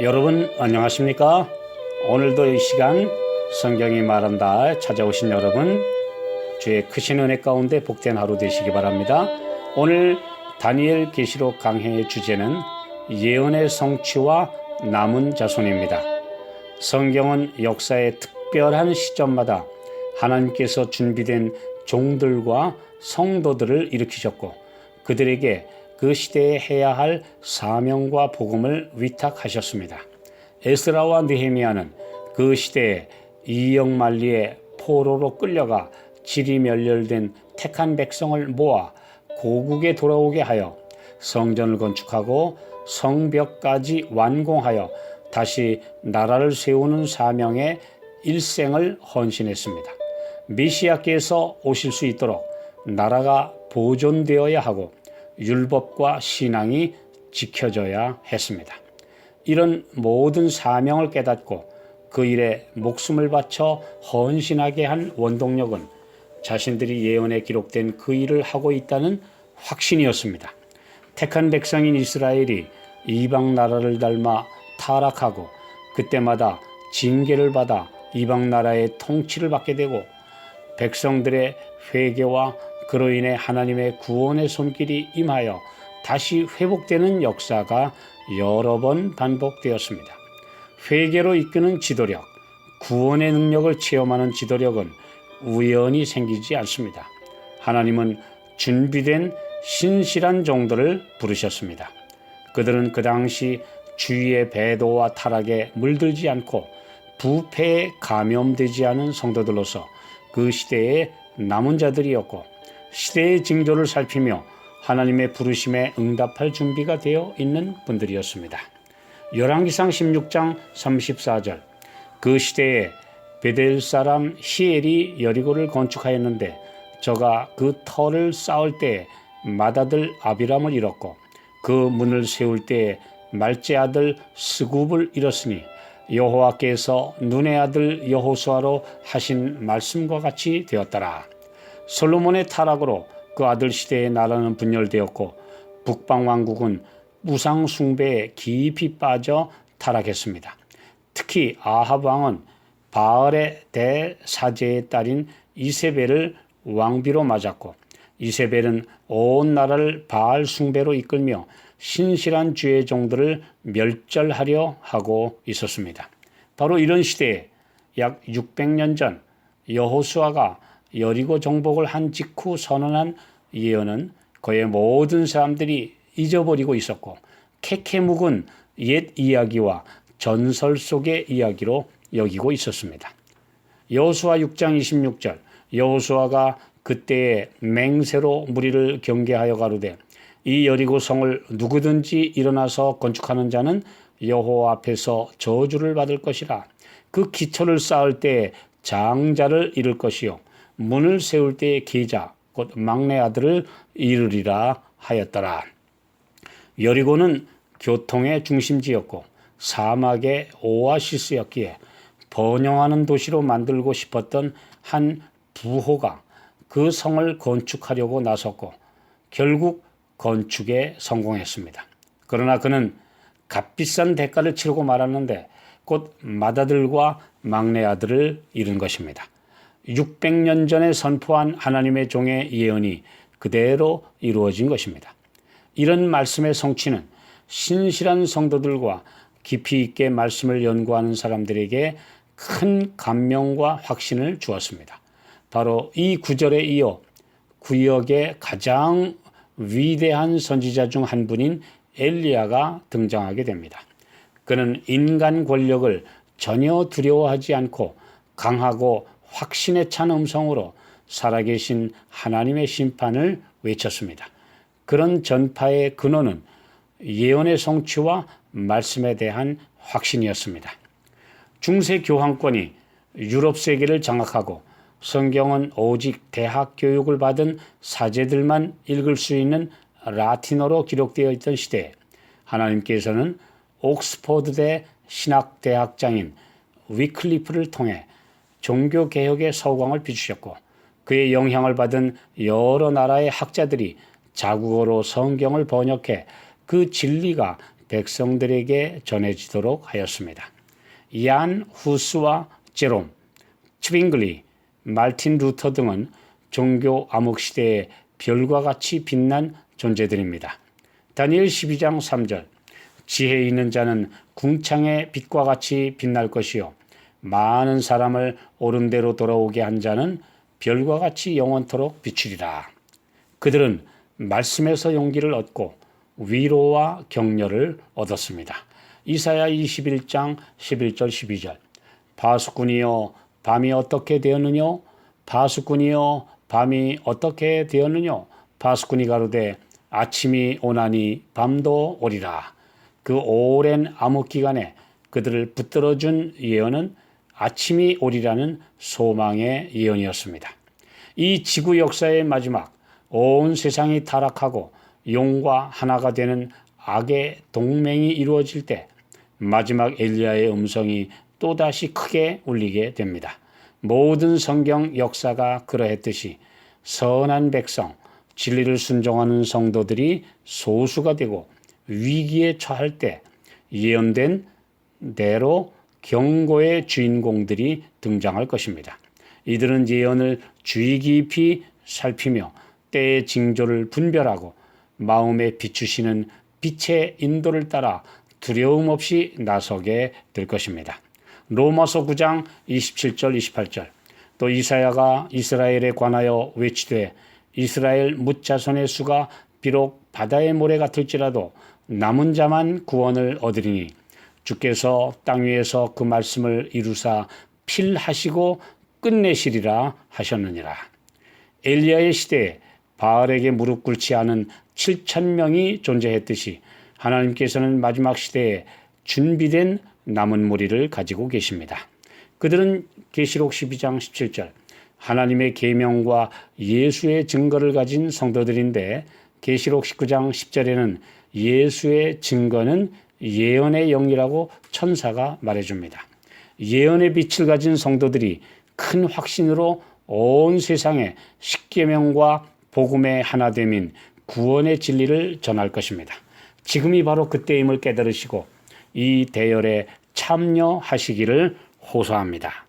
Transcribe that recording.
여러분 안녕하십니까? 오늘도 이 시간 성경이 말한다 찾아오신 여러분, 주의 크신 은혜 가운데 복된 하루 되시기 바랍니다. 오늘 다니엘 계시록 강해의 주제는 예언의 성취와 남은 자손입니다. 성경은 역사의 특별한 시점마다 하나님께서 준비된 종들과 성도들을 일으키셨고, 그들에게 그 시대에 해야 할 사명과 복음을 위탁하셨습니다. 에스라와 느헤미야는 그 시대에 이역만리의 포로로 끌려가 질이 멸렬된 택한 백성을 모아 고국에 돌아오게 하여 성전을 건축하고 성벽까지 완공하여 다시 나라를 세우는 사명에 일생을 헌신했습니다. 메시아께서 오실 수 있도록 나라가 보존되어야 하고 율법과 신앙이 지켜져야 했습니다. 이런 모든 사명을 깨닫고 그 일에 목숨을 바쳐 헌신하게 한 원동력은 자신들이 예언에 기록된 그 일을 하고 있다는 확신이었습니다. 택한 백성인 이스라엘이 이방 나라를 닮아 타락하고 그때마다 징계를 받아 이방 나라의 통치를 받게 되고, 백성들의 회개와 그로 인해 하나님의 구원의 손길이 임하여 다시 회복되는 역사가 여러 번 반복되었습니다. 회개로 이끄는 지도력, 구원의 능력을 체험하는 지도력은 우연히 생기지 않습니다. 하나님은 준비된 신실한 종들을 부르셨습니다. 그들은 그 당시 주위의 배도와 타락에 물들지 않고 부패에 감염되지 않은 성도들로서 그 시대의 남은 자들이었고, 시대의 징조를 살피며 하나님의 부르심에 응답할 준비가 되어 있는 분들이었습니다. 열왕기상 16장 34절, 그 시대에 베델 사람 히엘이 여리고를 건축하였는데 저가 그 터를 쌓을 때에 맏아들 아비람을 잃었고 그 문을 세울 때에 말제 아들 스굽을 잃었으니 여호와께서 눈의 아들 여호수아로 하신 말씀과 같이 되었더라. 솔로몬의 타락으로 그 아들 시대의 나라는 분열되었고 북방 왕국은 우상 숭배에 깊이 빠져 타락했습니다. 특히 아합 왕은 바알의 대사제의 딸인 이세벨을 왕비로 맞았고, 이세벨은 온 나라를 바알 숭배로 이끌며 신실한 주의 종들을 멸절하려 하고 있었습니다. 바로 이런 시대에 약 600년 전 여호수아가 여리고 정복을 한 직후 선언한 예언은 그의 모든 사람들이 잊어버리고 있었고, 캐캐 묵은 옛 이야기와 전설 속의 이야기로 여기고 있었습니다. 여호수아 6장 26절, 여호수아가 그때에 맹세로 무리를 경계하여 가로되 이 여리고 성을 누구든지 일어나서 건축하는 자는 여호와 앞에서 저주를 받을 것이라. 그 기초를 쌓을 때에 장자를 잃을 것이요 문을 세울 때의 계자 곧 막내 아들을 잃으리라 하였더라. 여리고는 교통의 중심지였고 사막의 오아시스였기에 번영하는 도시로 만들고 싶었던 한 부호가 그 성을 건축하려고 나섰고 결국 건축에 성공했습니다. 그러나 그는 값비싼 대가를 치르고 말았는데 곧 맏아들과 막내 아들을 잃은 것입니다. 600년 전에 선포한 하나님의 종의 예언이 그대로 이루어진 것입니다. 이런 말씀의 성취는 신실한 성도들과 깊이 있게 말씀을 연구하는 사람들에게 큰 감명과 확신을 주었습니다. 바로 이 구절에 이어 구역의 가장 위대한 선지자 중 한 분인 엘리야가 등장하게 됩니다. 그는 인간 권력을 전혀 두려워하지 않고 강하고 확신에 찬 음성으로 살아계신 하나님의 심판을 외쳤습니다. 그런 전파의 근원은 예언의 성취와 말씀에 대한 확신이었습니다. 중세 교황권이 유럽 세계를 장악하고 성경은 오직 대학 교육을 받은 사제들만 읽을 수 있는 라틴어로 기록되어 있던 시대에 하나님께서는 옥스퍼드대 신학대학장인 위클리프를 통해 종교개혁의 서광을 비추셨고, 그의 영향을 받은 여러 나라의 학자들이 자국어로 성경을 번역해 그 진리가 백성들에게 전해지도록 하였습니다. 얀 후스와 제롬, 츠빙글리, 말틴 루터 등은 종교 암흑시대의 별과 같이 빛난 존재들입니다. 다니엘 12장 3절 지혜 있는 자는 궁창의 빛과 같이 빛날 것이요 많은 사람을 옳은 대로 돌아오게 한 자는 별과 같이 영원토록 비추리라. 그들은 말씀에서 용기를 얻고 위로와 격려를 얻었습니다. 이사야 21장 11절 12절 파수꾼이여 밤이 어떻게 되었느냐 파수꾼이여 밤이 어떻게 되었느냐 파수꾼이 가로되 아침이 오나니 밤도 오리라. 그 오랜 암흑 기간에 그들을 붙들어준 예언은 아침이 오리라는 소망의 예언이었습니다. 이 지구 역사의 마지막 온 세상이 타락하고 용과 하나가 되는 악의 동맹이 이루어질 때 마지막 엘리야의 음성이 또다시 크게 울리게 됩니다. 모든 성경 역사가 그러했듯이 선한 백성, 진리를 순종하는 성도들이 소수가 되고 위기에 처할 때 예언된 대로 경고의 주인공들이 등장할 것입니다. 이들은 예언을 주의 깊이 살피며 때의 징조를 분별하고 마음에 비추시는 빛의 인도를 따라 두려움 없이 나서게 될 것입니다. 로마서 9장 27절 28절 또 이사야가 이스라엘에 관하여 외치되 이스라엘 뭇자손의 수가 비록 바다의 모래 같을지라도 남은 자만 구원을 얻으리니 주께서 땅 위에서 그 말씀을 이루사 필하시고 끝내시리라 하셨느니라. 엘리야의 시대에 바알에게 무릎 꿇지 않은 7,000명이 존재했듯이 하나님께서는 마지막 시대에 준비된 남은 무리를 가지고 계십니다. 그들은 계시록 12장 17절 하나님의 계명과 예수의 증거를 가진 성도들인데 계시록 19장 10절에는 예수의 증거는 예언의 영이라고 천사가 말해줍니다. 예언의 빛을 가진 성도들이 큰 확신으로 온 세상에 십계명과 복음의 하나됨인 구원의 진리를 전할 것입니다. 지금이 바로 그때임을 깨달으시고 이 대열에 참여하시기를 호소합니다.